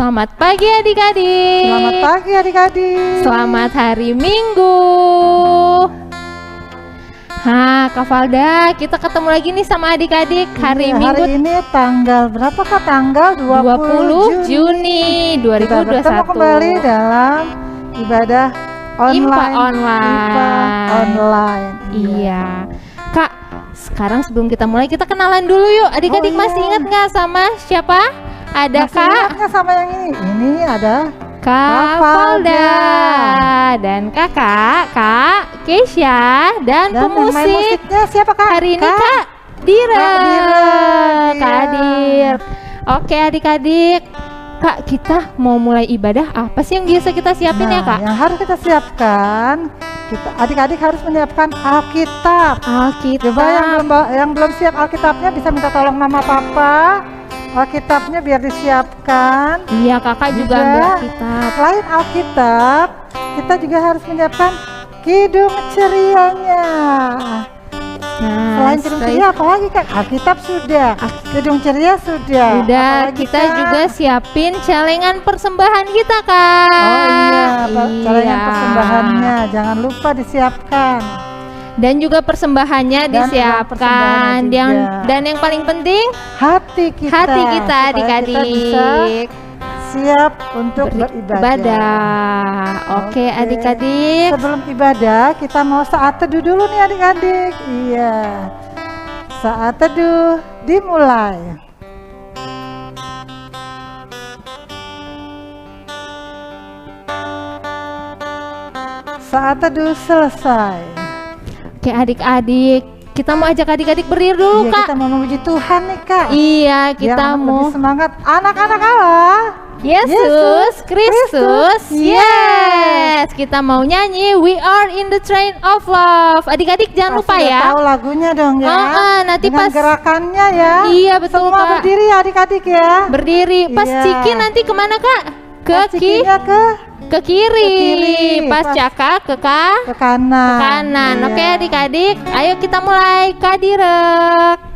Selamat pagi adik-adik. Selamat pagi adik-adik. Selamat hari Minggu. Kak Valda, kita ketemu lagi nih sama adik-adik hari Minggu. Hari ini tanggal berapa Kak? Tanggal 20 Juni 2021. Kita bertemu kembali dalam ibadah online. IPA online. Iya. Kak, sekarang sebelum kita mulai kita kenalan dulu yuk. Adik-adik masih ingat nggak sama siapa? Ada masih ingat nggak sama yang ini? Ini ada Kak Valda dan kakak Kak Keisha dan pemusik siapa Kak? Hari ini Kak Dira. Kak Dir. Oke adik-adik, Kak, kita mau mulai ibadah apa sih yang biasa kita siapin ya Kak? Yang harus kita siapkan, adik-adik harus menyiapkan Alkitab. Coba yang belum siap Alkitabnya bisa minta tolong mama papa. Alkitabnya biar disiapkan. Iya, kakak juga ambil Alkitab. Selain Alkitab, kita juga harus menyiapkan kidung cerianya. Selain kidung ceria apa lagi Kak? Alkitab sudah, kidung ceria sudah. Udah, kita juga siapin celengan persembahan kita Kak. Oh iya, celengan persembahannya jangan lupa disiapkan. Dan juga persembahannya disiapkan. Dan yang paling penting hati kita adik-adik siap untuk beribadah. Oke adik-adik, sebelum ibadah kita mau saat teduh dulu nih adik-adik. Iya, saat teduh dimulai. Saat teduh selesai. Oke adik-adik, kita mau ajak adik-adik berdiri dulu Kak. Kita mau memuji Tuhan nih Kak. Iya, kita mau semangat anak-anak Allah. Yesus Kristus. Yes, kita mau nyanyi We Are in the Train of Love. Adik-adik jangan lupa ya. Tahu lagunya dong ya. Nanti dengan pas gerakannya ya. Iya betul semua Kak. Berdiri ya adik-adik ya. Berdiri. Pas Ciki nanti kemana Kak? Ke kiri. Pas Caka ke kanan. Oke adik-adik, ayo kita mulai. Kak Direk.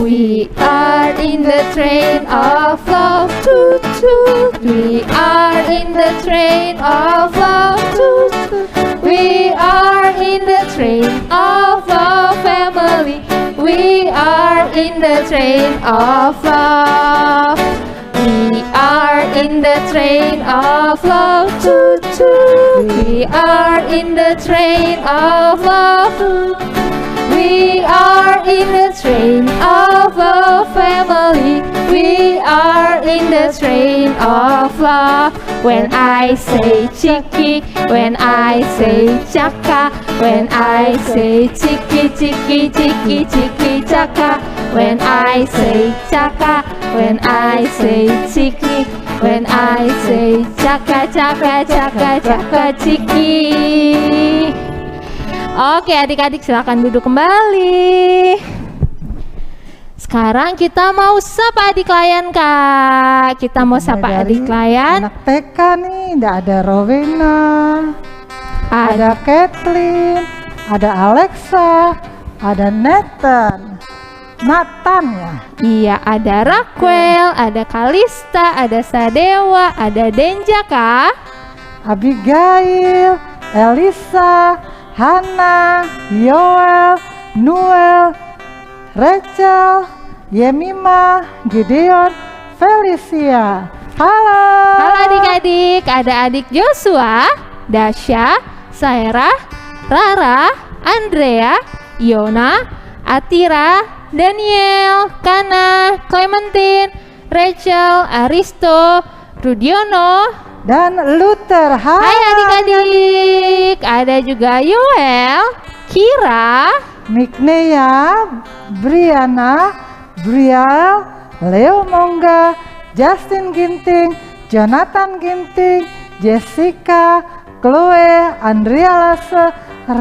We are in the train of love, toot toot. We are in the train of love, toot toot. We are in the train of love, family. We are in the train of love. We are in the train of love, toot toot. We are in the train of love. We are in the train of love, family. We are in the train of love. When I say Chiki, when I say Chaka, when I say Chiki, Chiki, Chiki, Chiki, Chaka, when I say Chaka, when I say Chiki, when I say Chaka, Chaka, Chaka, Chaka, Chiki. Oke adik-adik silakan duduk kembali. Sekarang kita mau sapa adik layan Kak. Kita mau sapa adik layan. Anak TK nih, ada Rowena, ada Kathleen, ada Alexa, ada Nathan ya. Iya, ada Raquel, ada Kalista, ada Sadewa, ada Denja Kak, Abigail, Elisa, Hana, Yoel, Noel, Rachel, Yemima, Gideon, Felicia. Halo adik-adik, ada adik Joshua, Dasha, Saira, Rara, Andrea, Yona, Atira, Daniel, Kana, Clementine, Rachel, Aristo, Rudiono, dan Luther. Hai adik-adik, ada juga Yoel, Kira, Miknea, Briana, Brial, Leo Mongga, Justin Ginting, Jonathan Ginting, Jessica, Chloe, Andrea Lase,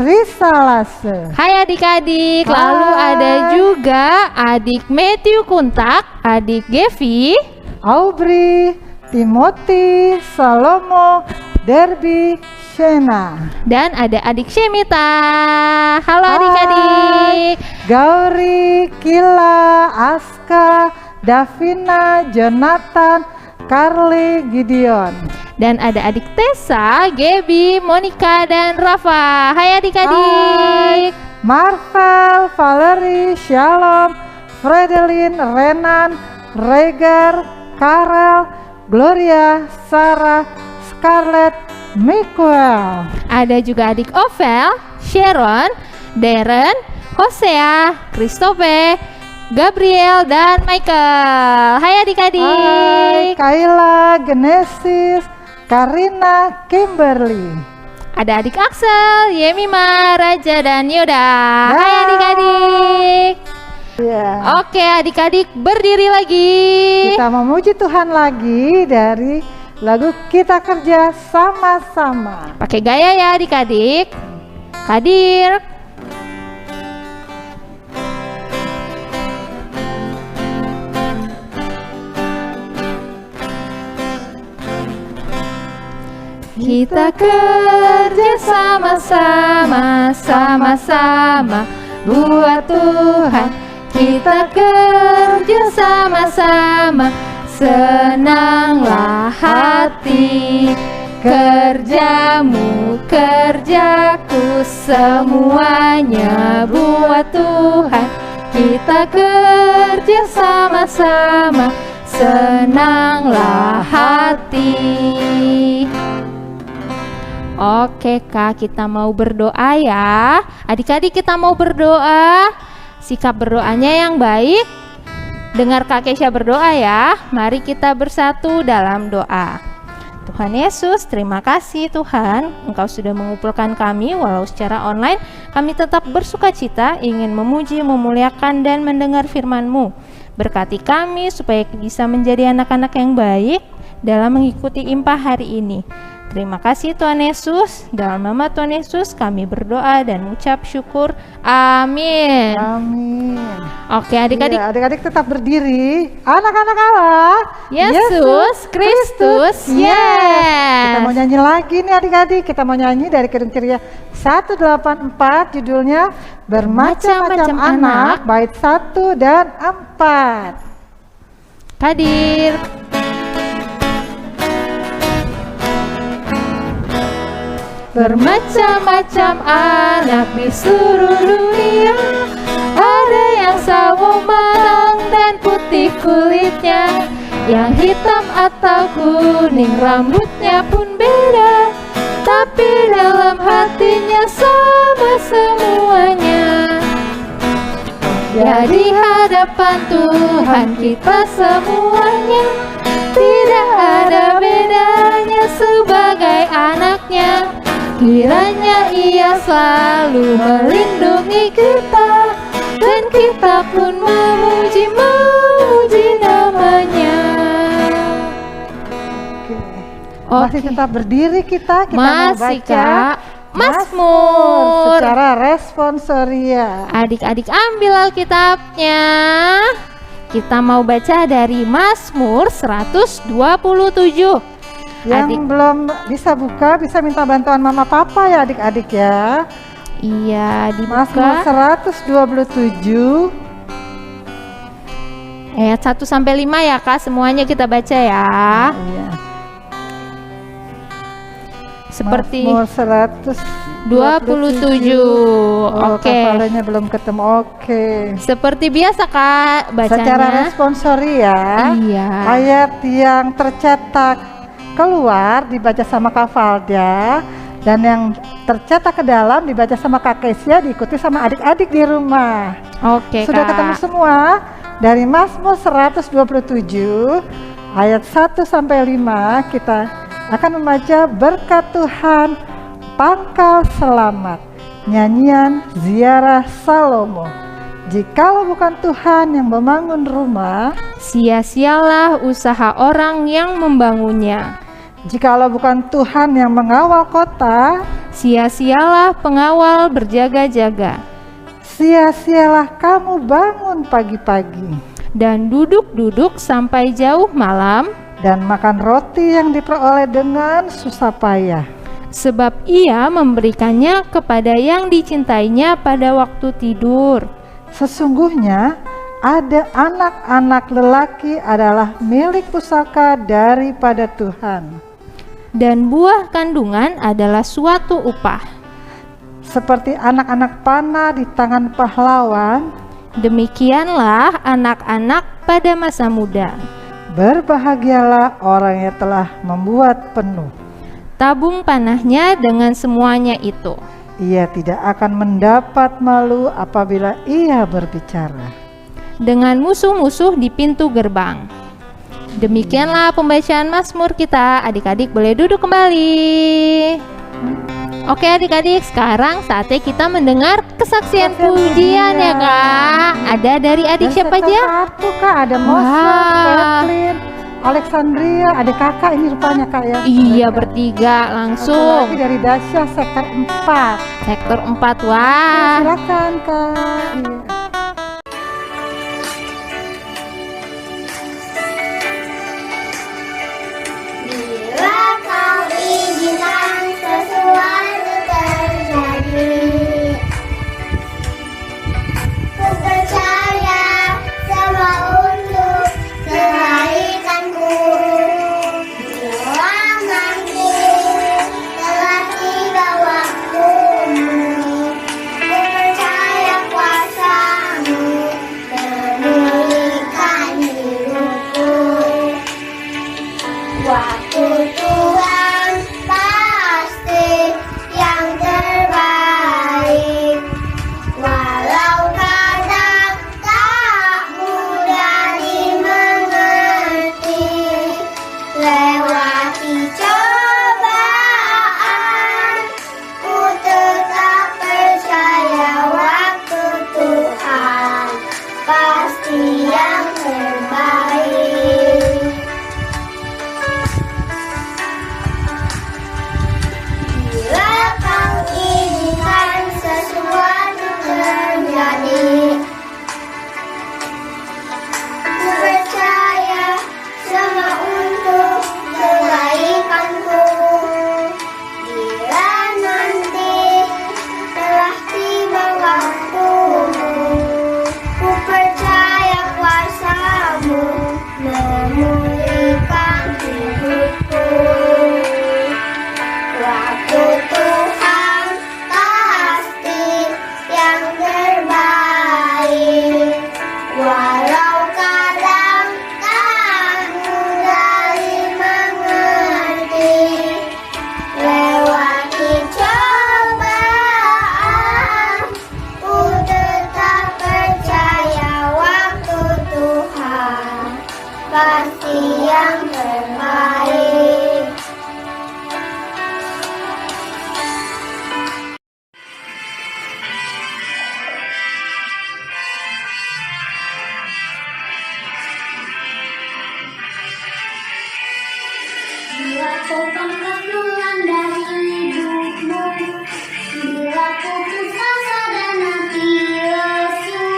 Risa Lase. Hai adik-adik. Lalu ada juga adik Matthew Kuntak, adik Gevi, Aubrey, Timothy, Salomo, Derby, Shena. Dan ada adik Shemita. Halo adik-adik. Gauri, Kila, Aska, Davina, Jonathan, Carly, Gideon. Dan ada adik Tessa, Gaby, Monica, dan Rafa. Hai adik-adik. Marvel, Valerie, Shalom, Fredelin, Renan, Regar, Karel, Gloria, Sarah, Scarlett, Miguel. Ada juga adik Ovel, Sharon, Darren, Hosea, Christopher, Gabriel, dan Michael. Hai adik-adik. Hai, Kayla, Genesis, Karina, Kimberly. Ada adik Axel, Yemima, Raja, dan Yoda. Hai adik-adik. Ya. Oke adik-adik, berdiri lagi. Kita memuji Tuhan lagi dari lagu Kita Kerja Sama-Sama. Pakai gaya ya adik-adik. Hadir. Kita kerja sama-sama, sama-sama buat Tuhan. Kita kerja sama-sama, senanglah hati. Kerjamu, kerjaku, semuanya buat Tuhan. Kita kerja sama-sama, senanglah hati. Oke Kak, kita mau berdoa ya. Adik-adik kita mau berdoa. Sikap berdoanya yang baik. Dengar Kak Kesha berdoa ya. Mari kita bersatu dalam doa. Tuhan Yesus, terima kasih Tuhan, Engkau sudah mengumpulkan kami walau secara online. Kami tetap bersuka cita, ingin memuji, memuliakan, dan mendengar firman-Mu. Berkati kami supaya bisa menjadi anak-anak yang baik dalam mengikuti IMPA hari ini. Terima kasih Tuhan Yesus. Dalam nama Tuhan Yesus kami berdoa dan mengucap syukur. Amin. Amin. Oke adik-adik. Ya, adik-adik tetap berdiri. Anak-anak Allah. Yesus Kristus. Yes. Kita mau nyanyi lagi nih adik-adik. Kita mau nyanyi dari Kidung Ceria 184, judulnya Bermacam-macam Anak, bait 1 dan 4. Hadir. Bermacam-macam anak di seluruh dunia. Ada yang sawo matang dan putih kulitnya, yang hitam atau kuning rambutnya pun beda, tapi dalam hatinya sama semuanya. Di hadapan Tuhan kita semuanya tidak ada bedanya sebagai anaknya. Kiranya Ia selalu melindungi kita, dan kita pun memuji namanya. Masih tetap berdiri kita Masih mau baca Kak. Mazmur secara responsoria. Adik-adik ambil Alkitabnya. Kita mau baca dari Mazmur 127. Yang belum bisa buka bisa minta bantuan mama papa ya adik-adik ya. Iya, Mazmur dibuka 127 ayat 1 sampai 5 ya Kak, semuanya kita baca ya. Iya. Seperti Mazmur 127. Oke. Kafalanya belum ketemu. Oke. Seperti biasa Kak, bacanya Secara responsoria. Iya. Ayat yang tercetak keluar dibaca sama Kak Valda, dan yang tercetak ke dalam dibaca sama Kak Kesia, diikuti sama adik-adik di rumah. Oke Sudah Kak. ketemu semua? Dari Mazmur 127 ayat 1 sampai 5 kita akan membaca berkat Tuhan, pangkal selamat, nyanyian ziarah Salomo. Jikalau bukan Tuhan yang membangun rumah, sia-sialah usaha orang yang membangunnya. jikalau bukan Tuhan yang mengawal kota, Sia-sialah pengawal berjaga-jaga, sia-sialah kamu bangun pagi-pagi dan duduk-duduk sampai jauh malam, dan makan roti yang diperoleh dengan susah payah. sebab Ia memberikannya kepada yang dicintainya pada waktu tidur. Sesungguhnya ada anak-anak lelaki adalah milik pusaka daripada Tuhan, dan buah kandungan adalah suatu upah. seperti anak-anak panah di tangan pahlawan. Demikianlah anak-anak pada masa muda. Berbahagialah orang yang telah membuat penuh. Tabung panahnya dengan semuanya itu. Ia tidak akan mendapat malu apabila ia berbicara Dengan musuh-musuh di pintu gerbang. Demikianlah pembacaan Mazmur kita. Adik-adik boleh duduk kembali. Oke adik-adik, sekarang saatnya kita mendengar kesaksian pujian ya Kak. Ada dari adik siapa aja? Satu Kak, ada Moses, Kathleen, Alexandria, ada kakak ini rupanya Kak ya. Iya bertiga Satu langsung. lagi dari Dasya sektor 4. Sektor 4, wah. Silakan Kak. Iya. Bila kau izinkan sesuatu terjadi, ku percaya semua untuk kebaikanku. Bila nanti telah tiba waktumu, ku percaya kuasa-Mu memulihkan hidupku. Waktu Tuhan pasti yang terbaik, walau kadang tak mudah dimengerti. Lewati cobaan, ku tetap percaya waktu Tuhan pasti yang terbaik. Bila kau izinkan sesuatu terjadi, ku percaya semua untuk kebaikanku. Bila nanti telah tiba waktumu, ku percaya kuasa-Mu memulihkan hidupku. Waktu Tuhan pasti yang terbaik, walau kadang tak mudah dimengerti. Lewati cobaan, ku tetap percaya waktu Tuhan pasti yang terbaik. Bila kau pangkas melanda hidupmu, bila putus asa dan hati lesu,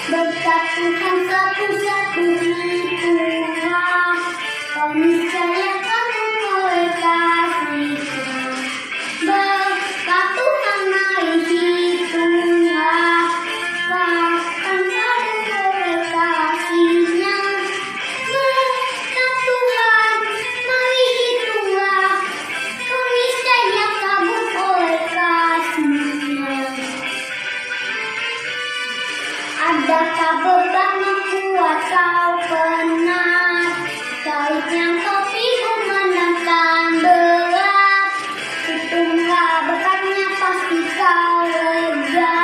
berkat Tuhan satu-satunya itulah, kau niscaya kamu oleh kasih-Nya. Berkat Tuhan mari hitunglah, kau akan kamu oleh kasih-Nya. Berkat Tuhan mari hitunglah, kau niscaya kabur oleh kasih-Nya. Adakah beban membuat kau penat? Salib yang kau pikul menantang berat. Hitunglah berkatnya pasti kau lega,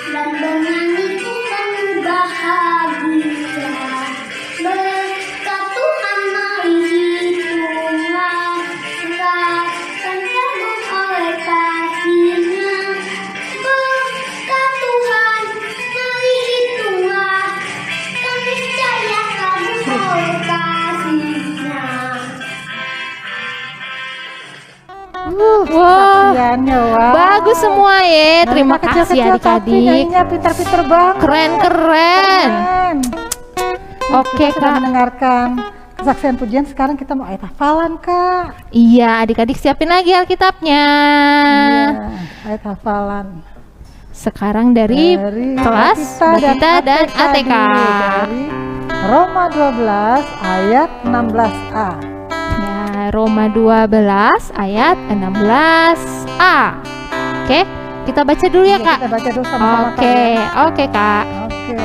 dan bernyanyi Tuhan bahagia. Berkat Tuhan mari hitunglah, akan kabur oleh kasih-Nya. Berkat Tuhan mari hitunglah, kau niscaya kabur oleh kasih-Nya. Wah, Kesaksiannya, wah. bagus semua ya. Terima Mereka kasih kecil-kecil tapi adik-adik. nyanyinya pintar-pintar banget. Keren-keren. Keren. Oke Kita sudah Kak. mendengarkan kesaksian pujian, sekarang kita mau ayat hafalan Kak. Iya adik-adik siapin lagi Alkitabnya. Iya, ayat hafalan. sekarang dari kelas Batita dan ATK. Dari Roma 12 ayat 16a. Ya, Roma 12 ayat 16a. Oke, kita baca dulu ya, Kak. Kita baca dulu sama-sama. Oke, Kak. Oke,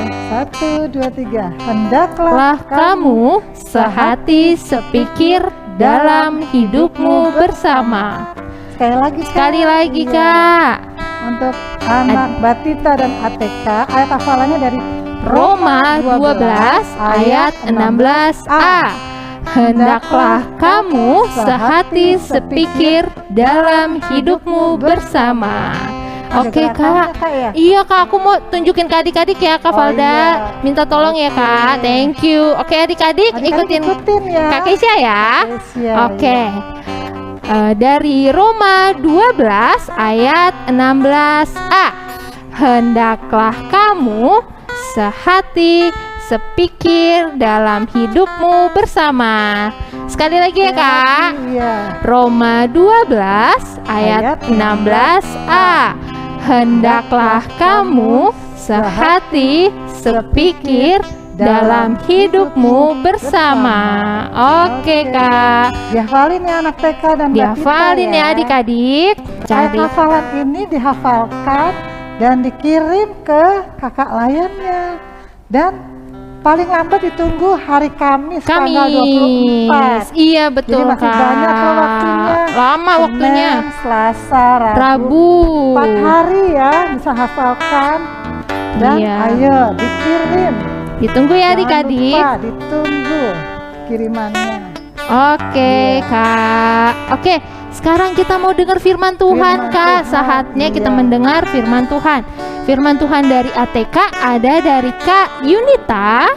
1, 2, 3. Hendaklah Lah kamu sehati sepikir dalam hidupmu bersama. Sekali lagi, Kak. Untuk anak Batita dan ATK, ayat hafalannya dari Roma 12 ayat 16a. Hendaklah kamu sehati sepikir dalam hidupmu bersama. Oke, Kak. Ya? Iya, Kak, aku mau tunjukin ke adik-adik ya, Kak Valda. Minta tolong ya, Kak. Thank you. Oke, adik-adik ikutin ya. Kak Keisha ya. Oke. Dari Roma 12 ayat 16a. Hendaklah kamu sehati sepikir dalam hidupmu bersama. Sekali lagi ya, Kak. Roma 12 ayat 16a. Hendaklah kamu sehati sepikir dalam hidupmu bersama. Oke, Kak. Dihafalin ya anak TK dan dihafalin ya adik-adik. Ayat hafalan ini dihafalkan dan dikirim ke kakak layannya. Dan paling lambat ditunggu hari Kamis tanggal 24. Iya, betul. Jadi masih Kak. banyak loh waktunya. Lama waktunya. Senin, Selasa, Rabu. 4 hari ya bisa hafalkan. Dan ayo dikirim. Ditunggu ya adik-adik. Jangan lupa ditunggu kirimannya. Oke, Kak. Oke, sekarang kita mau dengar firman Tuhan, Kak. Saatnya kita mendengar firman Tuhan. Firman Tuhan dari ATK ada dari Kak Yunita.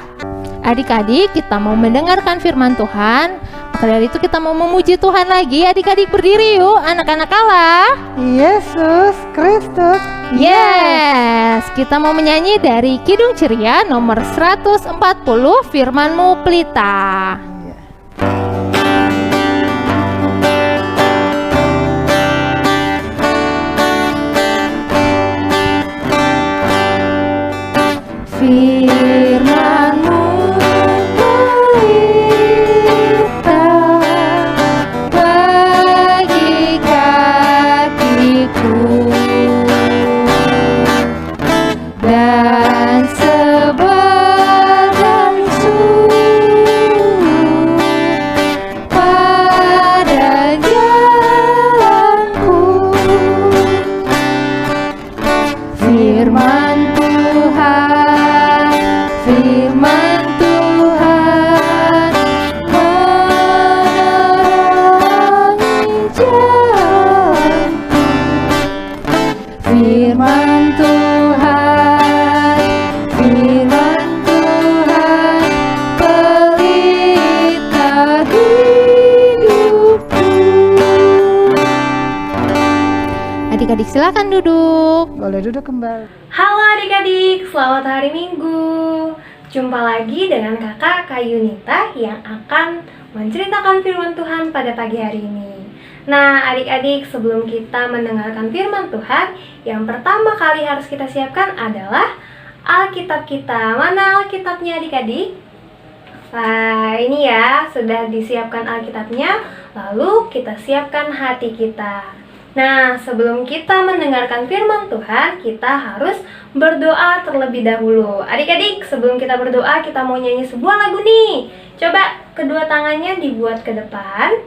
Adik-adik, kita mau mendengarkan firman Tuhan. Maka dari itu kita mau memuji Tuhan lagi. Adik-adik berdiri yuk, anak-anak Allah. Yesus Kristus. Yes, kita mau menyanyi dari Kidung Ceria nomor 140, Firman-Mu Pelita. Firman-Mu pelita bagi kakiku dan sebagai sumber pada jalanku. Firman Tuhan, firman Tuhan menerangi jalanku. Firman Tuhan, firman Tuhan pelita hidupku. Adik-adik silakan duduk. Boleh duduk kembali. Halo adik-adik, selamat hari Minggu. Jumpa lagi dengan kakak Kak Yunita yang akan menceritakan firman Tuhan pada pagi hari ini. Nah adik-adik, sebelum kita mendengarkan firman Tuhan, yang pertama kali harus kita siapkan adalah Alkitab kita. Mana Alkitabnya adik-adik? Nah ini ya, sudah disiapkan Alkitabnya. Lalu kita siapkan hati kita. Nah, sebelum kita mendengarkan firman Tuhan, kita harus berdoa terlebih dahulu. Adik-adik, sebelum kita berdoa, kita mau nyanyi sebuah lagu nih. Coba kedua tangannya dibuat ke depan.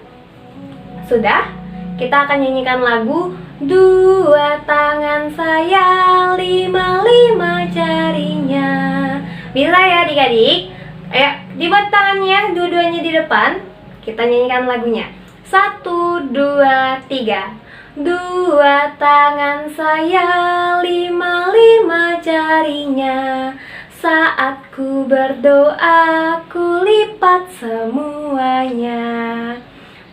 Sudah? Kita akan nyanyikan lagu Dua tangan saya, lima jarinya. Bisa ya adik-adik? Ayo, dibuat tangannya, dua-duanya di depan. Kita nyanyikan lagunya. 1, 2, 3. Dua tangan saya, lima jarinya. Saat ku berdoa, ku lipat semuanya.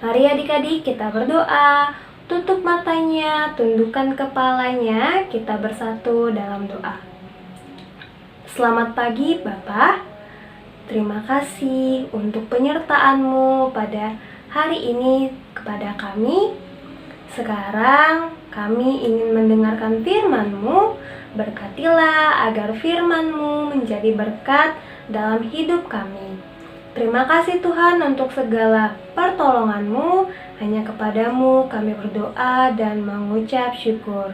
Mari adik-adik kita berdoa. Tutup matanya, tundukkan kepalanya. Kita bersatu dalam doa. Selamat pagi Bapak. Terima kasih untuk penyertaan-Mu pada hari ini kepada kami. Sekarang kami ingin mendengarkan firman-Mu. Berkatilah agar firman-Mu menjadi berkat dalam hidup kami. Terima kasih Tuhan untuk segala pertolongan-Mu. Hanya kepadamu kami berdoa dan mengucap syukur.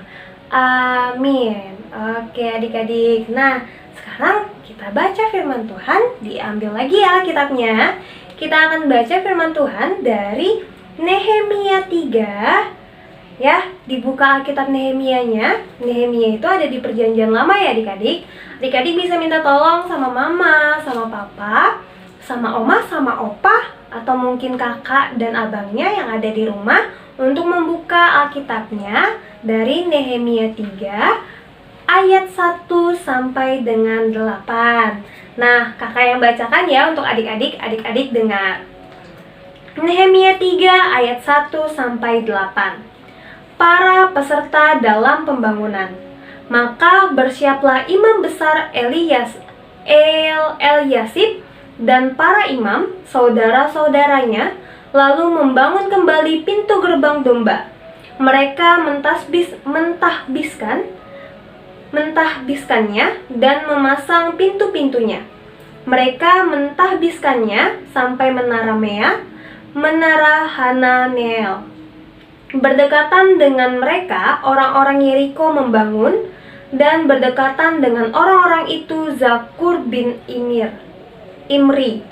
Amin. Oke adik-adik, nah sekarang kita baca firman Tuhan. Diambil lagi ya Alkitabnya. Kita akan baca firman Tuhan dari Nehemia 3. Ya, dibuka Alkitab Nehemianya. Nehemia itu ada di Perjanjian Lama ya adik-adik. Adik-adik bisa minta tolong sama mama, sama papa, sama oma, sama opa, atau mungkin kakak dan abangnya yang ada di rumah untuk membuka Alkitabnya dari Nehemia 3 ayat 1 sampai dengan 8. Nah, kakak yang bacakan ya untuk adik-adik, adik-adik dengar. Nehemia 3 ayat 1 sampai 8. Para peserta dalam pembangunan. Maka bersiaplah imam besar Eliasib dan para imam, saudara-saudaranya, lalu membangun kembali pintu gerbang domba. Mereka mentahbiskannya dan memasang pintu-pintunya. Mereka mentahbiskannya sampai menara Mea, menara Hananeel. Berdekatan dengan mereka, orang-orang Yeriko membangun, dan berdekatan dengan orang-orang itu Zakur bin Imri.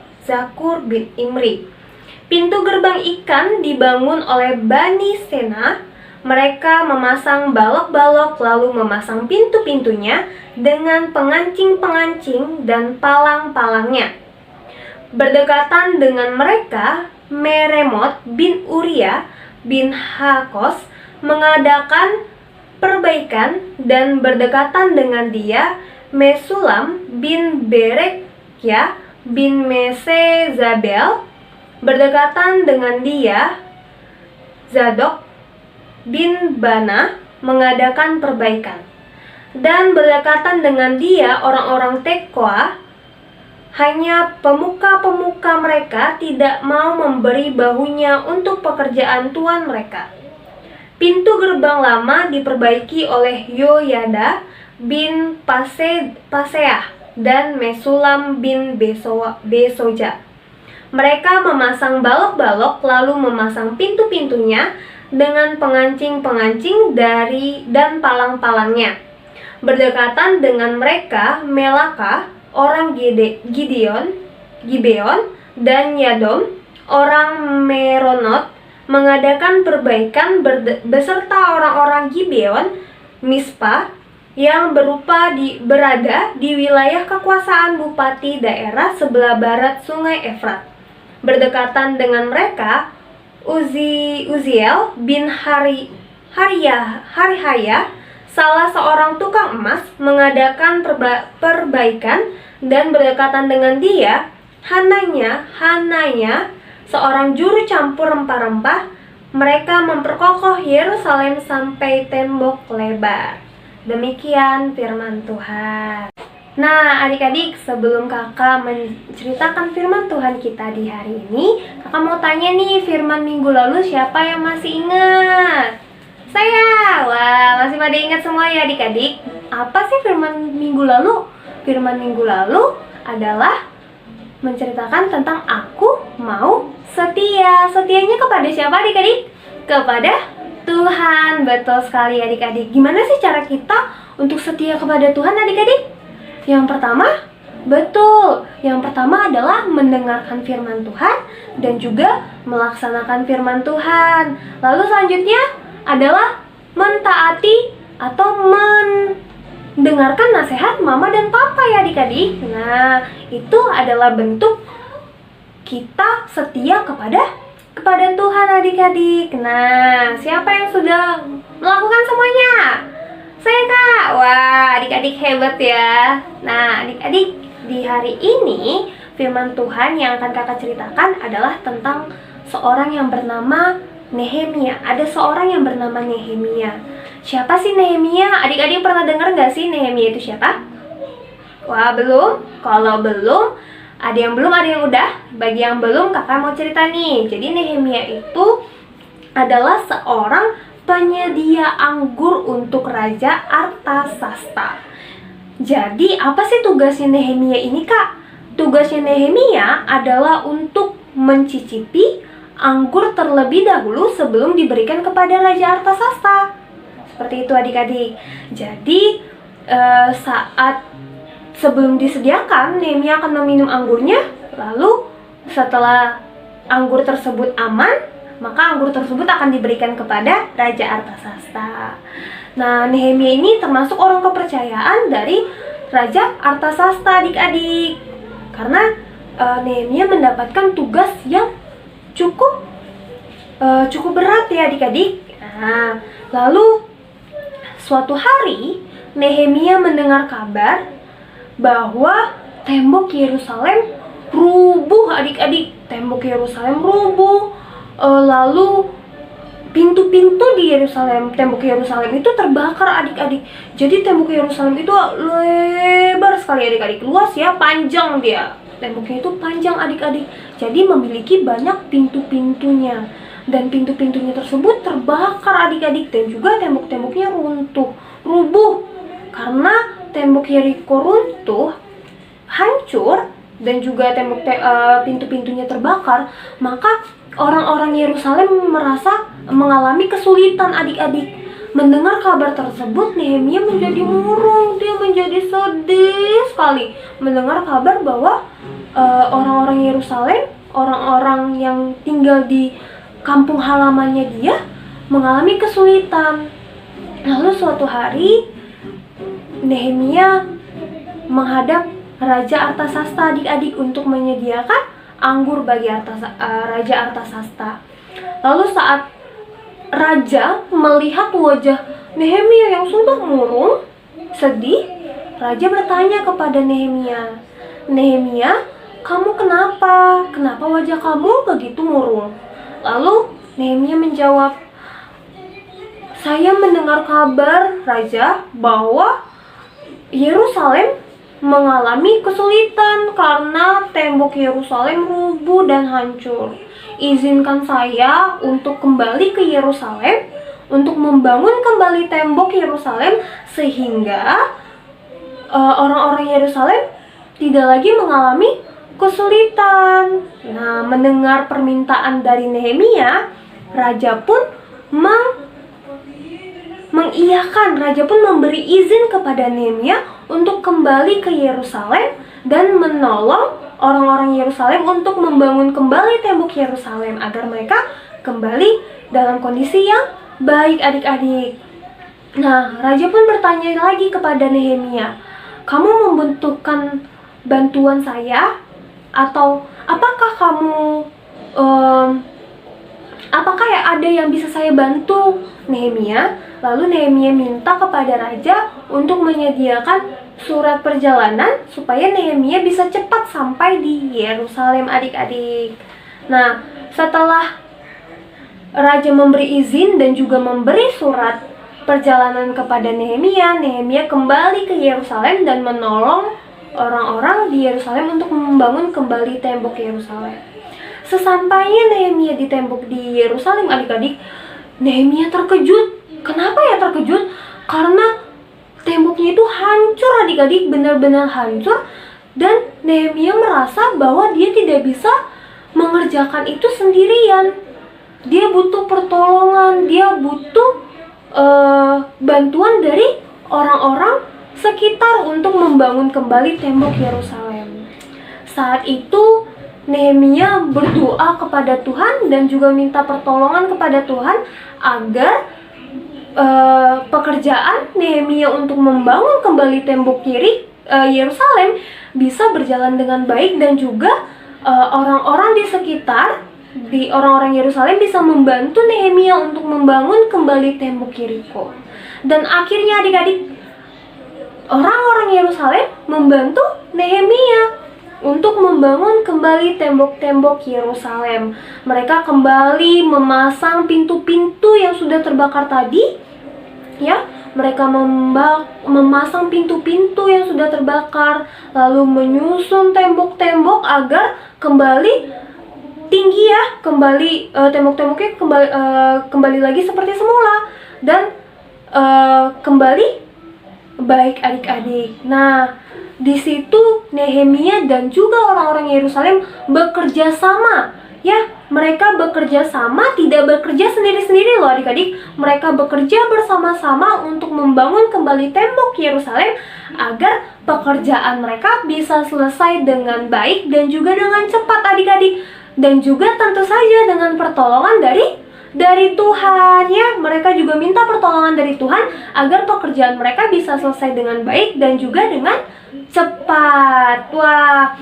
Pintu gerbang ikan dibangun oleh Bani Sena. Mereka memasang balok-balok lalu memasang pintu-pintunya dengan pengancing-pengancing dan palang-palangnya. Berdekatan dengan mereka, Meremot bin Uria bin Hakos mengadakan perbaikan, dan berdekatan dengan dia Mesulam bin Berekia bin Mesezabel. Berdekatan dengan dia Zadok bin Bana mengadakan perbaikan, dan berdekatan dengan dia orang-orang Tekoa. Hanya pemuka-pemuka mereka tidak mau memberi bahunya untuk pekerjaan tuan mereka. Pintu gerbang lama diperbaiki oleh Yoyada bin Paseah dan Mesulam bin Besoja. Mereka memasang balok-balok lalu memasang pintu-pintunya dengan pengancing-pengancing dan palang-palangnya. Berdekatan dengan mereka Melaka, orang Gibeon, dan Yadom, orang Meronot, mengadakan perbaikan beserta orang-orang Gibeon, Mispa, yang berada di wilayah kekuasaan bupati daerah sebelah barat sungai Efrat. Berdekatan dengan mereka, Uziel bin Harihaya, salah seorang tukang emas, mengadakan perbaikan, dan berdekatan dengan dia Hananya, seorang juru campur rempah-rempah. Mereka memperkokoh Yerusalem sampai tembok lebar. Demikian firman Tuhan. Nah adik-adik, sebelum kakak menceritakan firman Tuhan kita di hari ini, kakak mau tanya nih, firman minggu lalu siapa yang masih ingat? Saya. Wah, masih pada ingat semua ya adik-adik. Apa sih firman minggu lalu? Firman minggu lalu adalah menceritakan tentang aku mau setia. Setianya kepada siapa adik-adik? Kepada Tuhan. Betul sekali adik-adik. Gimana sih cara kita untuk setia kepada Tuhan adik-adik? Yang pertama, betul. Yang pertama adalah mendengarkan firman Tuhan dan juga melaksanakan firman Tuhan. Lalu selanjutnya adalah mentaati atau mendengarkan nasihat mama dan papa ya adik-adik. Nah, itu adalah bentuk kita setia kepada Tuhan adik-adik. Nah, siapa yang sudah melakukan semuanya? Saya Kak. Wah, adik-adik hebat ya. Nah, adik-adik, di hari ini firman Tuhan yang akan kakak ceritakan adalah tentang seorang yang bernama Nehemia. Ada seorang yang bernama Nehemia. Siapa sih Nehemia? Adik-adik pernah dengar nggak sih Nehemia itu siapa? Wah, belum? Kalau belum, ada yang belum, ada yang udah. Bagi yang belum, kakak mau cerita nih. Jadi Nehemia itu adalah seorang penyedia anggur untuk Raja Artasasta. Jadi apa sih tugasnya Nehemia ini, Kak? Tugasnya Nehemia adalah untuk mencicipi anggur terlebih dahulu sebelum diberikan kepada Raja Artasasta. Seperti itu adik-adik. Jadi saat sebelum disediakan, Nehemia akan meminum anggurnya. Lalu setelah anggur tersebut aman, maka anggur tersebut akan diberikan kepada Raja Artasasta. Nah, Nehemia ini termasuk orang kepercayaan dari Raja Artasasta, adik-adik. Karena Nehemia mendapatkan tugas yang cukup berat ya adik-adik. Nah, lalu suatu hari Nehemia mendengar kabar bahwa tembok Yerusalem rubuh adik-adik. Tembok Yerusalem rubuh. Lalu pintu-pintu di Yerusalem, tembok Yerusalem itu terbakar adik-adik. Jadi tembok Yerusalem itu lebar sekali adik-adik, luas ya, panjang dia. Temboknya itu panjang adik-adik. Jadi memiliki banyak pintu-pintunya. Dan pintu-pintunya tersebut terbakar adik-adik. Dan juga tembok-temboknya rubuh. Karena tembok Yeriko runtuh, hancur, dan juga pintu-pintunya terbakar, maka orang-orang Yerusalem mengalami kesulitan adik-adik. Mendengar kabar tersebut, Nehemia menjadi murung, dia menjadi sedih sekali mendengar kabar bahwa orang-orang Yerusalem, orang-orang yang tinggal di kampung halamannya dia mengalami kesulitan. Lalu suatu hari Nehemia menghadap Raja Artasasta adik-adik untuk menyediakan anggur bagi Raja Artasasta. Lalu saat Raja melihat wajah Nehemia yang sudah murung, sedih, Raja bertanya kepada Nehemia, "Nehemia, kamu kenapa? Kenapa wajah kamu begitu murung?" Lalu Nehemia menjawab, "Saya mendengar kabar, Raja, bahwa Yerusalem mengalami kesulitan karena tembok Yerusalem rubuh dan hancur. Izinkan saya untuk kembali ke Yerusalem, untuk membangun kembali tembok Yerusalem sehingga orang-orang Yerusalem tidak lagi mengalami kesulitan." Nah, mendengar permintaan dari Nehemia, Raja pun mengiyakan. Raja pun memberi izin kepada Nehemia untuk kembali ke Yerusalem dan menolong orang-orang Yerusalem untuk membangun kembali tembok Yerusalem agar mereka kembali dalam kondisi yang baik adik-adik. Nah, Raja pun bertanya lagi kepada Nehemia, "Kamu membutuhkan bantuan saya? Atau apakah ada yang bisa saya bantu, Nehemia?" Lalu Nehemia minta kepada Raja untuk menyediakan surat perjalanan supaya Nehemia bisa cepat sampai di Yerusalem adik-adik. Nah, setelah Raja memberi izin dan juga memberi surat perjalanan kepada Nehemia, Nehemia kembali ke Yerusalem dan menolong orang-orang di Yerusalem untuk membangun kembali tembok Yerusalem. Sesampainya Nehemia di tembok di Yerusalem adik-adik, Nehemia terkejut. Kenapa ya terkejut? Karena temboknya itu hancur adik-adik, benar-benar hancur. Dan Nehemia merasa bahwa dia tidak bisa mengerjakan itu sendirian. Dia butuh pertolongan, dia butuh bantuan dari orang-orang sekitar untuk membangun kembali tembok Yerusalem. Saat itu Nehemia berdoa kepada Tuhan dan juga minta pertolongan kepada Tuhan agar pekerjaan Nehemia untuk membangun kembali tembok Yerusalem bisa berjalan dengan baik dan juga orang-orang di sekitar, orang-orang Yerusalem bisa membantu Nehemia untuk membangun kembali tembok Yeriko. Dan akhirnya adik-adik, orang-orang Yerusalem membantu Nehemia untuk membangun kembali tembok-tembok Yerusalem. Mereka kembali memasang pintu-pintu yang sudah terbakar tadi, ya. Mereka memasang pintu-pintu yang sudah terbakar, lalu menyusun tembok-tembok agar kembali tinggi ya, kembali tembok-temboknya kembali lagi seperti semula dan kembali baik adik-adik. Nah, di situ Nehemia dan juga orang-orang Yerusalem bekerja sama. Ya, mereka bekerja sama, tidak bekerja sendiri-sendiri loh adik-adik. Mereka bekerja bersama-sama untuk membangun kembali tembok Yerusalem agar pekerjaan mereka bisa selesai dengan baik dan juga dengan cepat adik-adik. Dan juga tentu saja dengan pertolongan dari Tuhan ya. Mereka juga minta pertolongan dari Tuhan agar pekerjaan mereka bisa selesai dengan baik dan juga dengan cepat. Wah,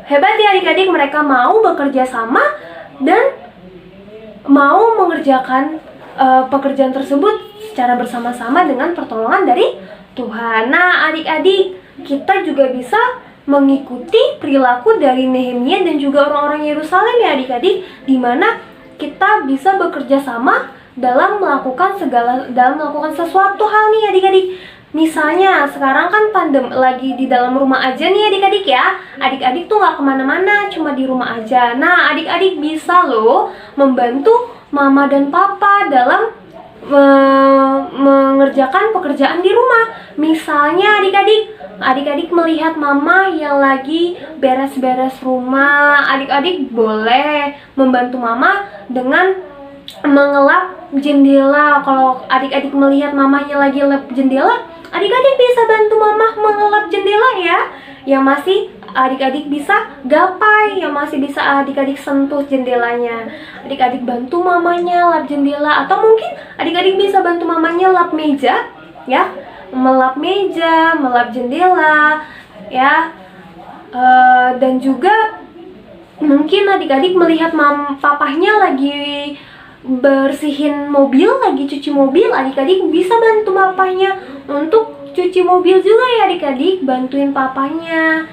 hebat ya adik-adik, mereka mau bekerja sama dan mau mengerjakan pekerjaan tersebut secara bersama-sama dengan pertolongan dari Tuhan. Nah, adik-adik, kita juga bisa mengikuti perilaku dari Nehemia dan juga orang-orang Yerusalem ya adik-adik, di mana kita bisa bekerja sama dalam melakukan sesuatu hal nih adik-adik. Misalnya sekarang kan lagi di dalam rumah aja nih adik-adik ya. Adik-adik tuh gak kemana-mana, cuma di rumah aja. Nah, adik-adik bisa loh membantu mama dan papa dalam mengerjakan pekerjaan di rumah. Misalnya adik-adik melihat mama yang lagi beres-beres rumah, adik-adik boleh membantu mama dengan mengelap jendela. Kalau adik-adik melihat mamanya lagi lap jendela, adik-adik bisa bantu mama mengelap jendela ya. Yang masih adik-adik bisa gapai, yang masih bisa adik-adik sentuh jendelanya. Adik-adik bantu mamanya lap jendela, atau mungkin adik-adik bisa bantu mamanya lap meja ya. Melap meja, melap jendela ya. Dan juga mungkin adik-adik melihat papahnya lagi bersihin mobil, lagi cuci mobil, adik-adik bisa bantu papahnya untuk cuci mobil juga ya adik-adik. Bantuin papahnya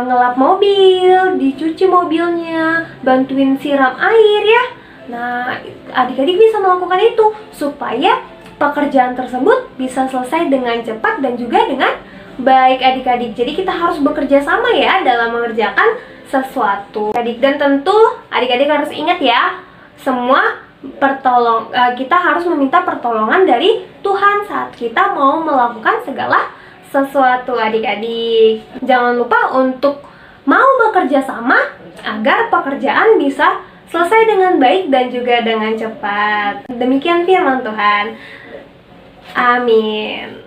ngelap mobil, dicuci mobilnya, bantuin siram air ya. Nah, adik-adik bisa melakukan itu supaya pekerjaan tersebut bisa selesai dengan cepat dan juga dengan baik adik-adik. Jadi kita harus bekerja sama ya dalam mengerjakan sesuatu adik. Dan tentu adik-adik harus ingat ya, semua kita harus meminta pertolongan dari Tuhan saat kita mau melakukan segala sesuatu adik-adik. Jangan lupa untuk mau bekerja sama agar pekerjaan bisa selesai dengan baik dan juga dengan cepat. Demikian firman Tuhan. Amin.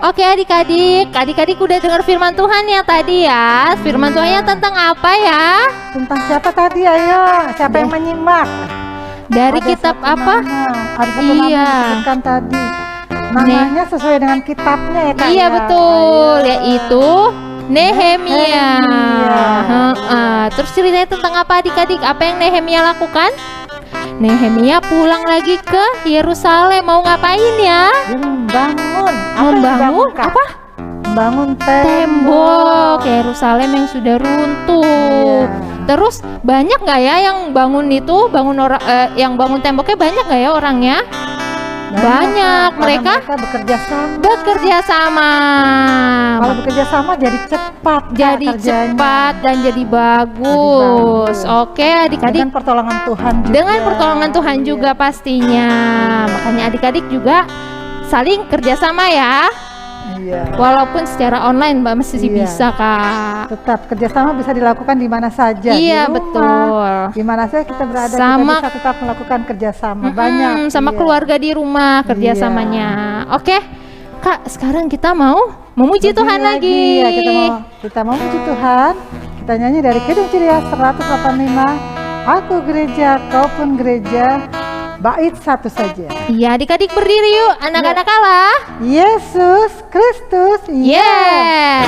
Oke adik-adik udah dengar firman Tuhan ya tadi ya. Firman Tuhannya tentang apa ya? Tentang siapa tadi? Ayo, siapa yang menyimak? Dari Ada kitab satu apa? nama, ada satu nama yang disebutkan tadi. Namanya sesuai dengan kitabnya ya Kak. Iya ya? betul, Ayo. yaitu Nehemia. Terus ceritanya tentang apa adik-adik? Apa yang Nehemia lakukan? Nehemia pulang lagi ke Yerusalem. Mau ngapain ya? Dia membangun. Membangun apa? Membangun Tembok Yerusalem yang sudah runtuh. Terus banyak nggak ya yang bangun itu? Yang bangun temboknya banyak nggak ya orangnya? Banyak. Mereka bekerja sama. Kalau bekerja sama jadi cepat. Jadi cepat dan jadi bagus. Oke adik-adik. Dengan pertolongan Tuhan juga. Dengan pertolongan Tuhan juga pastinya. Makanya adik-adik juga saling kerjasama ya. Iya. Walaupun secara online Mbak masih bisa Kak. Tetap kerjasama bisa dilakukan di mana saja. Iya di rumah, betul. di mana saja kita berada, Sama, kita bisa tetap melakukan kerjasama. Banyak. Sama keluarga di rumah kerjasamanya. Oke Kak, sekarang kita mau memuji Tuhan lagi. Ya, kita mau memuji Tuhan. Kita nyanyi dari Kidung Ceria 185. Aku gereja, kau pun gereja. Bait satu saja. Iya adik-adik berdiri yuk, anak-anak Allah. Yesus Kristus. Yes.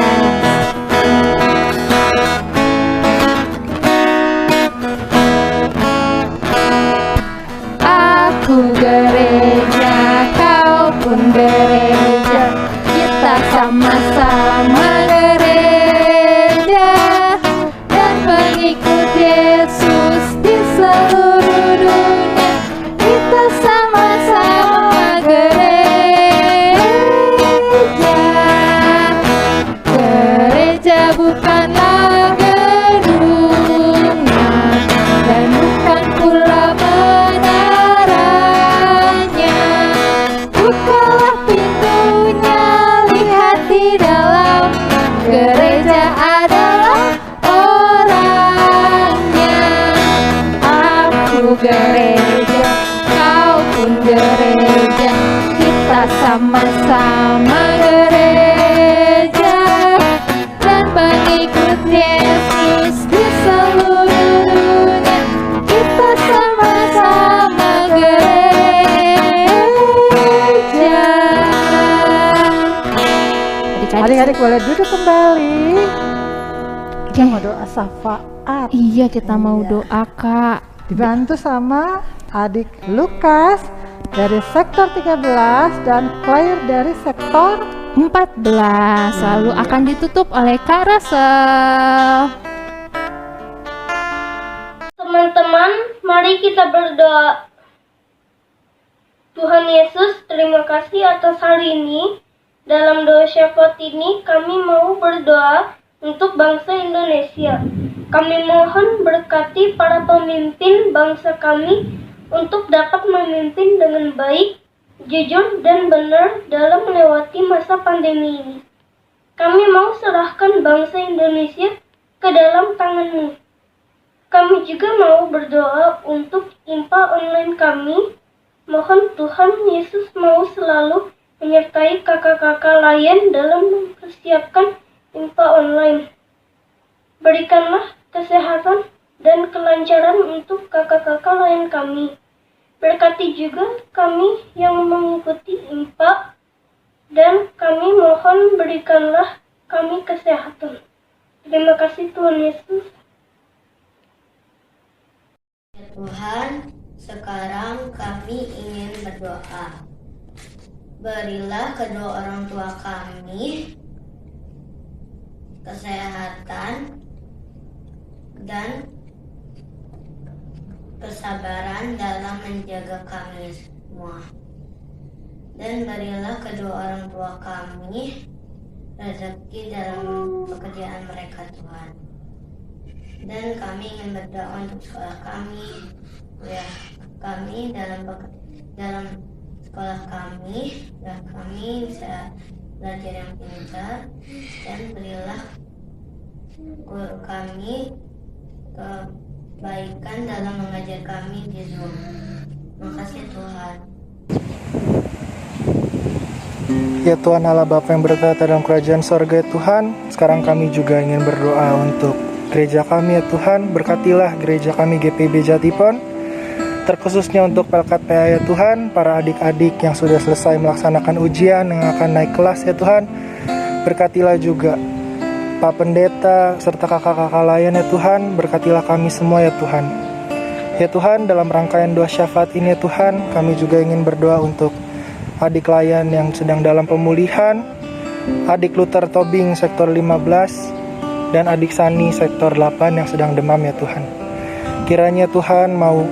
Aku gereja, kau pun gereja. Kita sama-sama gereja dan pengikut Yesus di seluruh dunia. Kita sama-sama gereja. gereja, kau pun gereja, kita sama-sama gereja dan pengikut Yesus di seluruh dunia. Kita sama-sama gereja. Adik-adik boleh duduk kembali. Kita mau doa syafaat. Iya, kita mau Iya. doa, Kak. Dibantu sama adik Lukas dari sektor 13 dan Claire dari sektor 14 lalu akan ditutup oleh Kak Rasel. Teman-teman, mari kita berdoa. Tuhan Yesus, terima kasih atas hari ini. Dalam doa syafaat ini, kami mau berdoa untuk bangsa Indonesia. Kami mohon berkati para pemimpin bangsa kami untuk dapat memimpin dengan baik, jujur, dan benar dalam melewati masa pandemi ini. Kami mau serahkan bangsa Indonesia ke dalam tangan-Mu. Kami juga mau berdoa untuk IMPA online kami. Mohon Tuhan Yesus mau selalu menyertai kakak-kakak lain dalam mempersiapkan IMPA online. Berikanlah kesehatan dan kelancaran untuk kakak-kakak lain kami. Berkati juga kami yang mengikuti IMPA, dan kami mohon berikanlah kami kesehatan. Terima kasih Tuhan Yesus. Tuhan, sekarang kami ingin berdoa. Berilah kedua orang tua kami kesehatan dan kesabaran dalam menjaga kami semua. Dan berilah kedua orang tua kami rezeki dalam pekerjaan mereka, Tuhan. Dan kami ingin berdoa untuk sekolah kami, ya kami dalam sekolah kami, dan kami bisa belajar yang pintar, dan berilah guru kami kebaikan dalam mengajar kami di Zoom. Makasih Tuhan. Ya Tuhan Allah Bapa yang bertata dalam kerajaan sorga, Tuhan, sekarang kami juga ingin berdoa untuk gereja kami, ya Tuhan. Berkatilah gereja kami GPB Jatipon, terkhususnya untuk Pelkat PA, ya Tuhan, para adik-adik yang sudah selesai melaksanakan ujian, yang akan naik kelas, ya Tuhan. Berkatilah juga Pak Pendeta serta kakak-kakak lain, ya Tuhan. Berkatilah kami semua, ya Tuhan. Ya Tuhan, dalam rangkaian doa syafaat ini, ya Tuhan, kami juga ingin berdoa untuk adik layan yang sedang dalam pemulihan, adik Luther Tobing sektor 15, dan adik Sani sektor 8 yang sedang demam, ya Tuhan. Kiranya Tuhan mau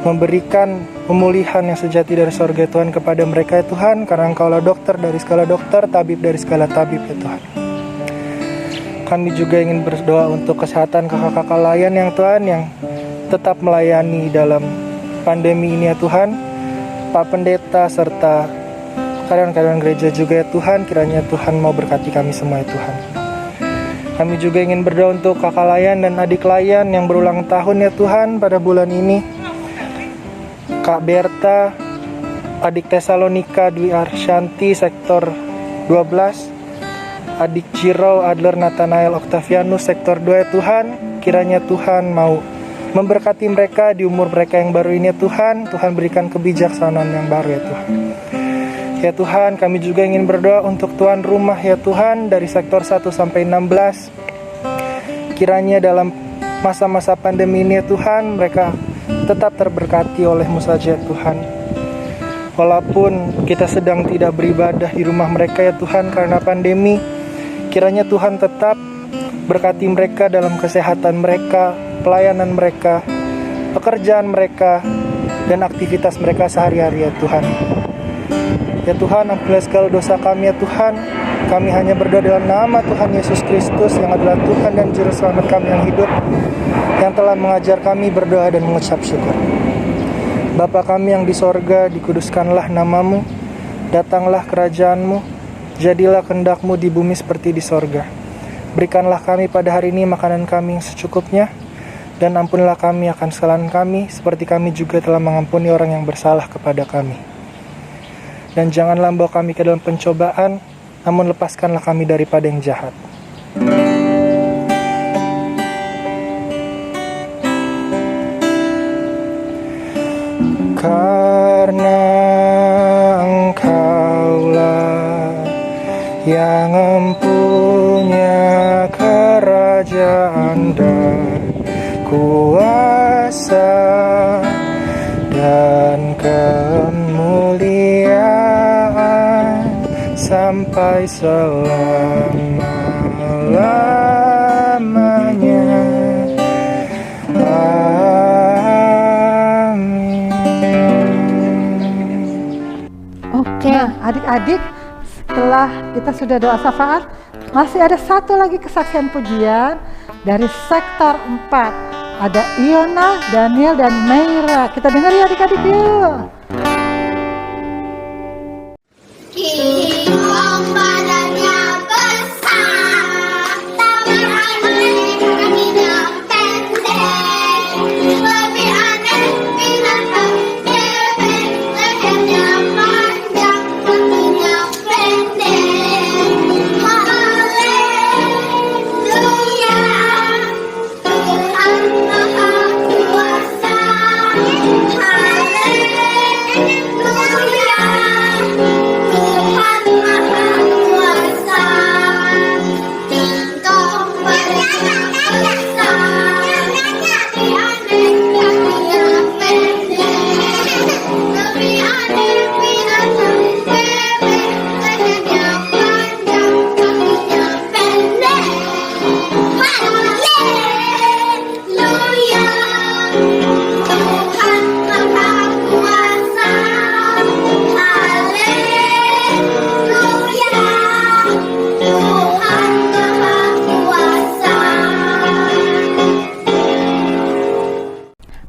memberikan pemulihan yang sejati dari sorga, Tuhan, kepada mereka, ya Tuhan, karena Engkaulah dokter dari segala dokter, tabib dari segala tabib, ya Tuhan. Kami juga ingin berdoa untuk kesehatan kakak-kakak layan yang Tuhan, yang tetap melayani dalam pandemi ini, ya Tuhan. Pak Pendeta serta karyawan-karyawan gereja juga, ya Tuhan, kiranya Tuhan mau berkati kami semua, ya Tuhan. Kami juga ingin berdoa untuk kakak layan dan adik layan yang berulang tahun, ya Tuhan, pada bulan ini. Kak Berta, adik Tesalonika Dwi Arsyanti sektor 12, adik Jiro Adler Nathanael Octavianus sektor 2, ya Tuhan. Kiranya Tuhan mau memberkati mereka di umur mereka yang baru ini, ya Tuhan. Tuhan berikan kebijaksanaan yang baru, ya Tuhan. Ya Tuhan, kami juga ingin berdoa untuk tuan rumah, ya Tuhan, dari sektor 1 sampai 16. Kiranya dalam masa-masa pandemi ini, ya Tuhan, mereka tetap terberkati oleh-Mu saja, ya Tuhan. Walaupun kita sedang tidak beribadah di rumah mereka, ya Tuhan, karena pandemi, kiranya Tuhan tetap berkati mereka dalam kesehatan mereka, pelayanan mereka, pekerjaan mereka, dan aktivitas mereka sehari-hari, ya Tuhan. Ya Tuhan, ampunilah segala dosa kami, ya Tuhan. Kami hanya berdoa dalam nama Tuhan Yesus Kristus yang adalah Tuhan dan Juru Selamat kami yang hidup, yang telah mengajar kami berdoa dan mengucap syukur. Bapa kami yang di sorga, dikuduskanlah nama-Mu, datanglah kerajaan-Mu, jadilah kehendak-Mu di bumi seperti di sorga. Berikanlah kami pada hari ini makanan kami yang secukupnya, Dan ampunilah kami akan kesalahan kami, seperti kami juga telah mengampuni orang yang bersalah kepada kami. Dan janganlah membawa kami ke dalam pencobaan, namun lepaskanlah kami daripada yang jahat. Karena Engkaulah yang mempunyai kerajaan dan kuasa dan kemuliaan sampai selama-lamanya. Oke. Nah, adik-adik, setelah kita sudah doa syafaat, masih ada satu lagi kesaksian pujian dari sektor 4. Ada Iona, Daniel, dan Meira. Kita dengar ya adik-adik yuk. Kingdom badannya besar, tapi aneh kakinya pendek. Lebih aneh binatang bebek, lehernya panjang, kakinya pendek. Haleluya, Tuhan Maha Kuasa. Haleluya, Tuhan Maha Kuasa. Kingdom badannya besar, tapi aneh kakinya pendek. Lebih aneh binatang bebek, lehernya panjang, kakinya pendek. Haleluya, Tuhan Maha Kuasa. Haleluya, Tuhan Maha Kuasa.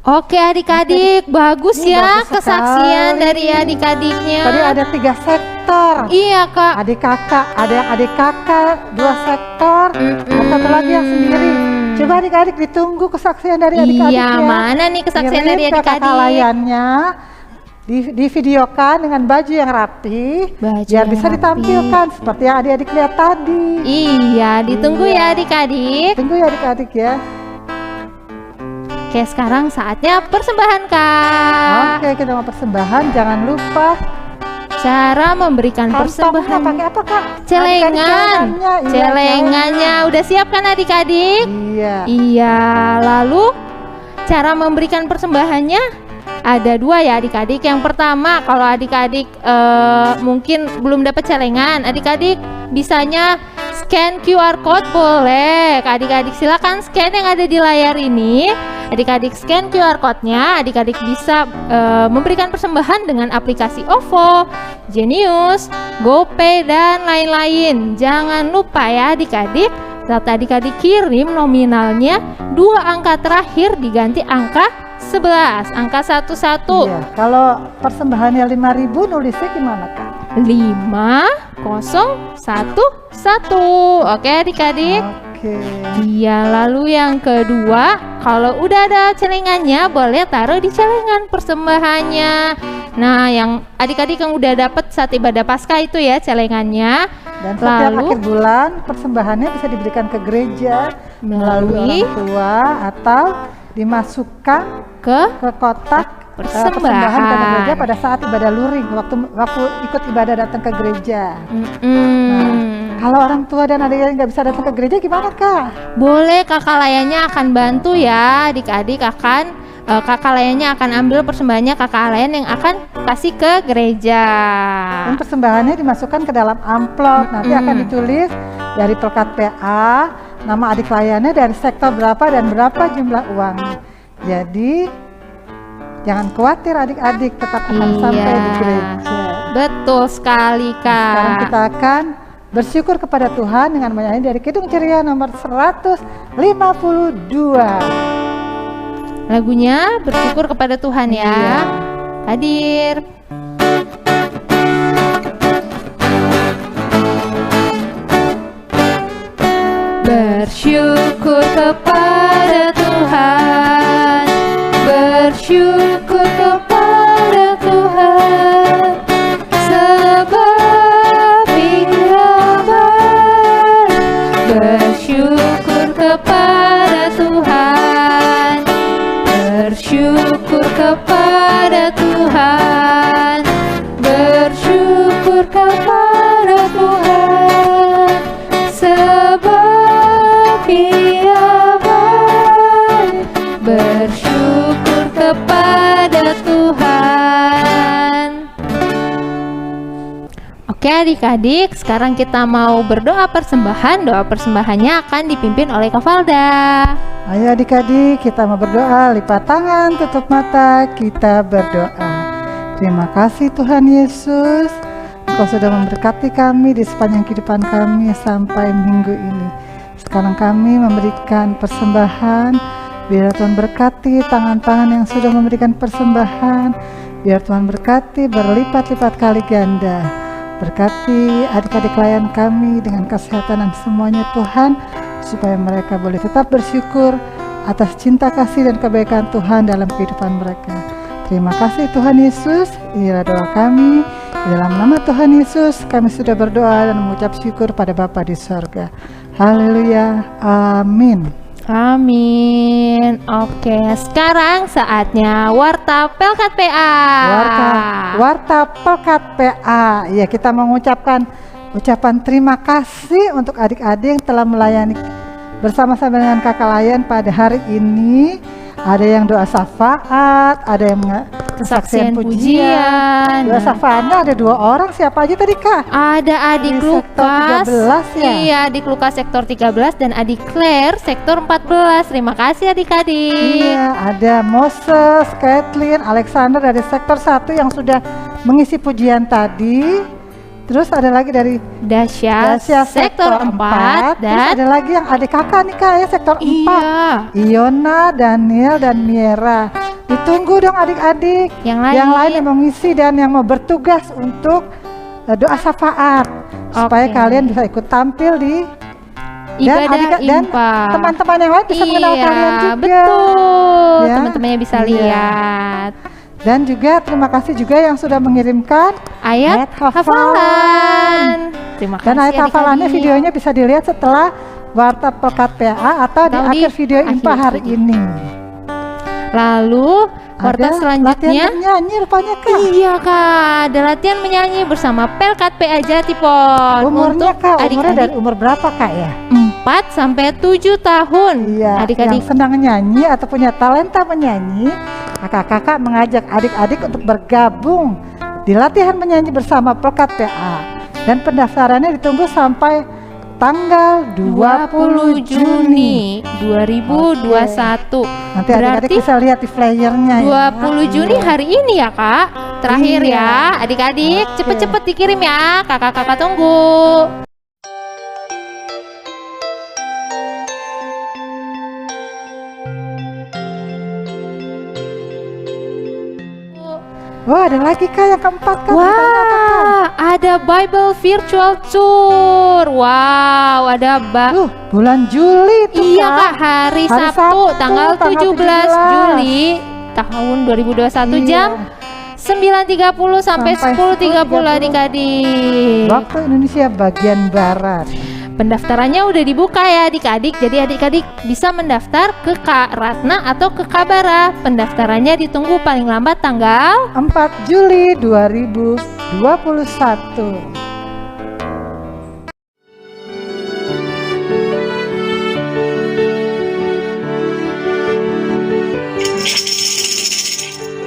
Oke adik-adik, bagus Ini ya bagus kesaksian sekali. dari adik-adiknya. Tadi ada 3 sektor. Iya kak. Adik kakak, ada yang adik kakak 2 sektor, ada satu lagi yang sendiri. Coba adik-adik ditunggu kesaksian dari adik-adik Iya, ya. mana nih kesaksian Kirim dari ke kakak adik-adik? layannya, divideokan dengan baju yang rapi, Baju biar yang bisa rapi. ditampilkan seperti yang adik-adik lihat tadi. Iya, ditunggu ya adik-adik. Tunggu ya adik-adik ya. Oke, sekarang saatnya persembahan kak. Oke, kita mau persembahan, jangan lupa Cara memberikan kantongnya persembahan. pakai apa kak? Celengan. Adik-adik celengannya, iya, Celengannya udah siap kan adik-adik? Iya. Iya, lalu cara memberikan persembahannya ada 2 ya adik-adik. Yang pertama, kalau adik-adik mungkin belum dapat celengan, adik-adik bisanya scan QR code boleh. Adik-adik silakan scan yang ada di layar ini. Adik-adik scan QR code-nya, adik-adik bisa memberikan persembahan dengan aplikasi OVO, Genius, GoPay, dan lain-lain. Jangan lupa ya adik-adik, saat adik-adik kirim nominalnya 2 angka terakhir diganti angka 11, angka 11. Iya, kalau persembahannya 5.000 nulisnya gimana kak? 5011. Oke adik-adik. Oke. Iya, lalu yang kedua, kalau udah ada celengannya boleh taruh di celengan persembahannya. Nah, yang adik-adik yang udah dapet saat ibadah Paskah itu ya celengannya. Dan setiap Lalu akhir bulan persembahannya bisa diberikan ke gereja melalui melalui orang tua atau dimasukkan ke ke kotak persembahan. persembahan ke gereja pada saat ibadah luring, waktu ikut ibadah datang ke gereja. Kalau orang tua dan adik-adik nggak bisa datang ke gereja gimana kak? Boleh, kakak layannya akan bantu ya. Adik-adik akan kakak layannya akan ambil persembahannya kakak layan yang akan kasih ke gereja. Dan persembahannya dimasukkan ke dalam amplop. Nanti akan ditulis dari Pelkat PA, nama adik layannya dari sektor berapa dan berapa jumlah uangnya. Jadi jangan khawatir adik-adik, tetap akan sampai di gereja. Betul sekali kak. Sekarang kita akan bersyukur kepada Tuhan dengan menyanyi dari Kidung Ceria nomor 152. Lagunya bersyukur kepada Tuhan ya. Iya. Hadir. Bersyukur kepada Tuhan bersyukur kepada Tuhan, sebab Ia baik. Bersyukur kepada Tuhan, bersyukur kepada Tuhan, bersyukur kepada Tuhan, sebab Ia baik. Bersyukur kepada Tuhan. Oke adik-adik, sekarang kita mau berdoa persembahan. Doa persembahannya akan dipimpin oleh Kak Valda. Ayo adik-adik, kita mau berdoa. Lipat tangan, tutup mata, kita berdoa. Terima kasih Tuhan Yesus, Engkau sudah memberkati kami di sepanjang kehidupan kami sampai minggu ini. Sekarang kami memberikan persembahan. Biar Tuhan berkati tangan-tangan yang sudah memberikan persembahan. Biar Tuhan berkati berlipat-lipat kali ganda. Berkati adik-adik klien kami dengan kesehatan dan semuanya Tuhan, supaya mereka boleh tetap bersyukur atas cinta kasih dan kebaikan Tuhan dalam kehidupan mereka. Terima kasih Tuhan Yesus, inilah doa kami. Di dalam nama Tuhan Yesus kami sudah berdoa dan mengucap syukur pada Bapa di sorga. Haleluya, amin. Amin. Oke, sekarang saatnya Warta Pelkat PA. Warta Pelkat PA. Ya, kita mengucapkan ucapan terima kasih untuk adik-adik yang telah melayani bersama-sama dengan kakak layan pada hari ini. Ada yang doa syafaat, ada yang kesaksian pujian. Doa syafaatnya ada 2 orang, siapa aja tadi Kak? Ada adik Di Lukas, sektor 13 ya? Iya, adik Lukas sektor 13 dan adik Claire sektor 14. Terima kasih adik-adik. Iya, ada Moses, Kathleen, Alexander dari sektor 1 yang sudah mengisi pujian tadi. Terus ada lagi dari Dasya sektor 4 Terus dan ada lagi yang adik kakak nih Kak ya, sektor 4. iya, Iona, Daniel, dan Miera. Ditunggu dong adik-adik yang yang lain lain. yang mau ngisi dan yang mau bertugas untuk doa syafaat, supaya Oke. kalian bisa ikut tampil di Ibadah dan infak. teman-teman yang lain bisa mengenal kalian juga. Betul. Ya, Teman-temannya bisa iya. lihat. Dan juga terima kasih juga yang sudah mengirimkan Ayat hafalan. Terima kasih dan ayat hafalannya adik-adik. videonya bisa dilihat setelah Warta Pelkat PA atau di Atau di akhir video info akhir hari video. ini. Lalu warta Ada selanjutnya. latihan bernyanyi rupanya Kak. Iya Kak, ada latihan menyanyi bersama Pelkat PA Jatipon. Umurnya Untuk Kak, umurnya adik-adik dari umur berapa Kak ya? 4 sampai 7 tahun. Iya, Adik-adik yang senang nyanyi atau punya talenta menyanyi, kakak-kakak mengajak adik-adik untuk bergabung di latihan menyanyi bersama Pelkat PA. Dan pendaftarannya ditunggu sampai tanggal 20 Juni. 2021. Nanti adik-adik Berarti bisa lihat di flyernya 20 ya. Juni hari ini ya Kak. Terakhir Iya. ya adik-adik, Oke. cepet-cepet dikirim ya. Kakak-kakak tunggu. Wah, ada lagi Kak yang keempat Kak. Ceritanya apa, Kak? Wah, ada Bible Virtual Tour. Wow, ada Bulan Juli tuh Iya Kak, hari Sabtu tanggal 17 Juli tahun 2021 Iya. jam 9.30 sampai 10.30 adik-adik. Waktu Indonesia bagian Barat. Pendaftarannya udah dibuka ya adik-adik. Jadi adik-adik bisa mendaftar ke Kak Ratna atau ke Kabara. Pendaftarannya ditunggu paling lambat tanggal 4 Juli 2021.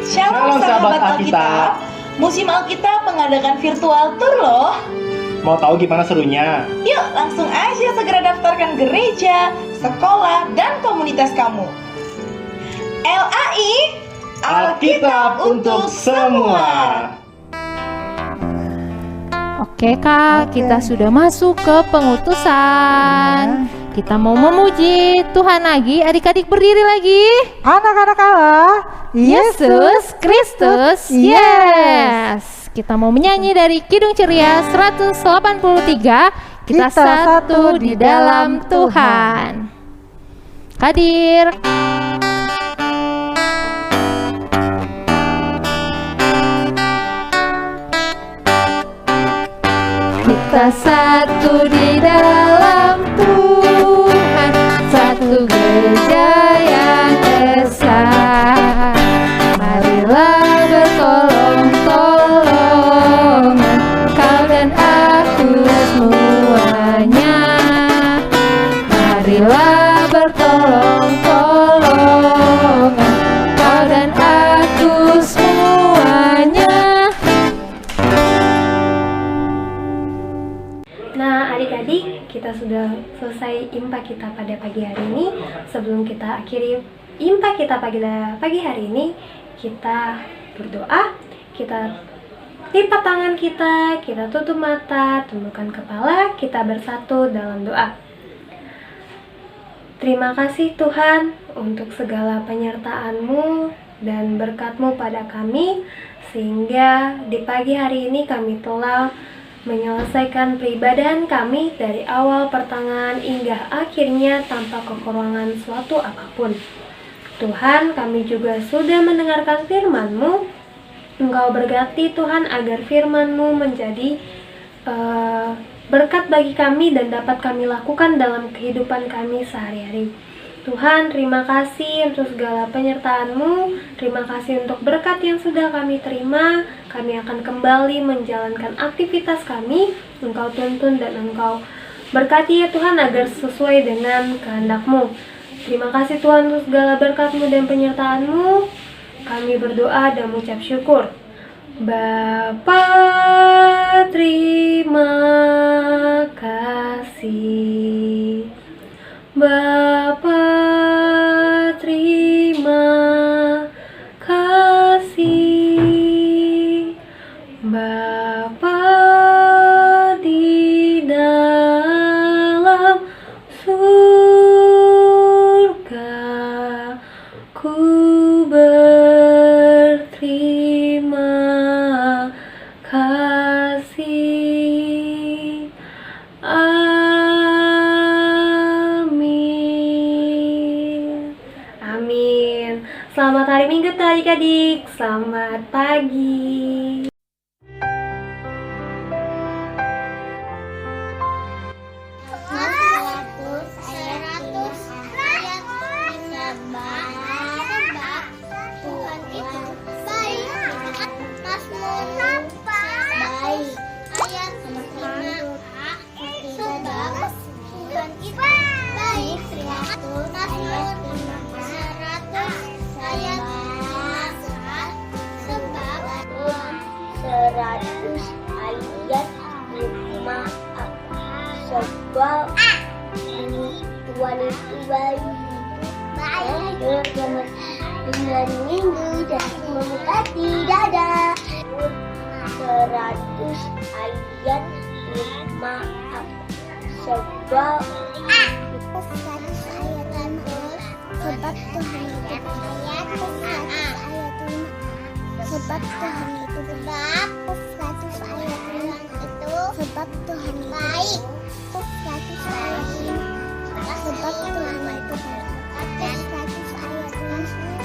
Shalom sahabat Alkitab. Musim Alkitab mengadakan virtual tour loh. Mau tahu gimana serunya? Yuk langsung aja segera daftarkan gereja, sekolah, dan komunitas kamu. LAI Alkitab untuk semua. Oke Kak, Oke. kita sudah masuk ke pengutusan. Kita mau memuji Tuhan lagi. Adik-adik berdiri lagi. Anak-anak Allah, Yesus Kristus, yes. Kita mau menyanyi dari Kidung Ceria 183. Kita satu di dalam Tuhan. Hadir. kita satu di dalam Tuhan, satu gereja yang esa. Marilah bertolong-tolongan, kau dan aku semuanya. Marilah bertolong-tolongan, kau dan aku semuanya. Nah, adik-adik, kita sudah selesai IMPA kita pada pagi hari ini. Sebelum kita akhiri IMPA kita pagi hari ini, kita berdoa, kita lipat tangan kita tutup mata, tundukkan kepala, kita bersatu dalam doa. Terima kasih Tuhan untuk segala penyertaan-Mu dan berkat-Mu pada kami, sehingga di pagi hari ini kami telah menyelesaikan peribadahan kami dari awal pertengahan hingga akhirnya tanpa kekurangan suatu apapun. Tuhan, kami juga sudah mendengarkan firman-Mu. Engkau berkati Tuhan agar firman-Mu menjadi berkat bagi kami dan dapat kami lakukan dalam kehidupan kami sehari-hari. Tuhan, terima kasih untuk segala penyertaan-Mu. Terima kasih untuk berkat yang sudah kami terima. Kami akan kembali menjalankan aktivitas kami. Engkau tuntun dan Engkau berkati ya Tuhan agar sesuai dengan kehendak-Mu. Terima kasih Tuhan untuk segala berkat-Mu dan penyertaan-Mu. Kami berdoa dan mengucap syukur. Bapa, terima kasih. Bapa, terima kasih. Bapa di dalam surga, ku berterima kasih. Amin. Amin. Selamat hari Minggu adik-adik. Selamat pagi. Sebab Tuhan itu baik. Dengan minggu dan memberkati dada. 100 ayat maaf. Sebab sebab Tuhan itu ayat 100 ayat 5. Sebab Tuhan itu sebab 100 ayat 5 itu sebab Tuhan baik. 100 ayat 5. Sebab Tuhan itu baik. 100 ayat 5.